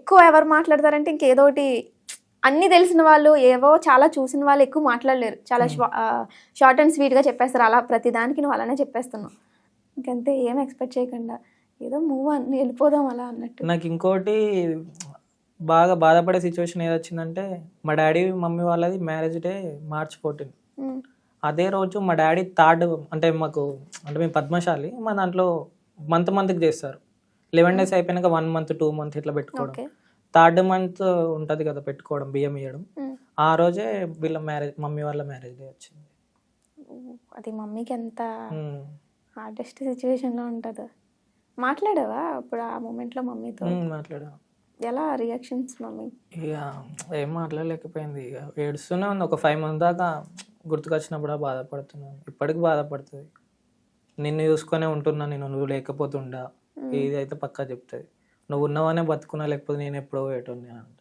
ఎక్కువ ఎవరు మాట్లాడతారంటే ఇంకేదోటి అన్నీ తెలిసిన వాళ్ళు ఏవో చాలా చూసిన వాళ్ళు ఎక్కువ మాట్లాడలేరు, చాలా షార్ట్ అండ్ స్వీట్గా చెప్పేస్తారు. అలా ప్రతిదానికి నువ్వు అలానే చెప్పేస్తున్నావు. ఇంకంతే, ఏం ఎక్స్పెక్ట్ చేయకుండా ఏదో మూవ్ అని వెళ్ళిపోదాం అలా అన్నట్టు. నాకు ఇంకోటి బాగా బాధపడే సిచ్యువేషన్ ఏది వచ్చిందంటే, మా డాడీ మమ్మీ వాళ్ళది మ్యారేజ్ డే March 14. అదే రోజు మా డాడీ అంటే మేము పద్మశాలి, మా దాంట్లో మంత్కి చేస్తారు. 11 days అయిపోయినాక 1 month 2 month ఇట్లా పెట్టుకోవడం. 3rd month ఉంటుంది కదా పెట్టుకోవడం, బియ్యం ఇవ్వడం. ఆ రోజే వీళ్ళ మమ్మీ వాళ్ళ మ్యారేజ్ డే వచ్చింది. అది మమ్మీకి ఎంత హార్డెస్ట్ సిచ్యువేషన్లో ఉంటుందో. మాట్లాడావా అప్పుడు ఆ మూమెంట్లో మమ్మీతో? మాట్లాడా. ఎలా రియాక్షన్స్ మమ్మీ? ఇక ఏం మాట్లాడలేకపోయింది. ఇక ఏడుస్తూనే ఉంది. ఒక 5 months దాకా గుర్తుకొచ్చినప్పుడు బాధపడుతున్నాను. ఇప్పటికి బాధపడుతుంది. నిన్ను చూసుకొనే ఉంటున్నా నేను, నువ్వు లేకపోతుండా. ఇది అయితే పక్కా చెప్తుంది. నువ్వు ఉన్నవానే బతుకున్నా, లేకపోతే నేను ఎప్పుడో పోయేటోని అంట.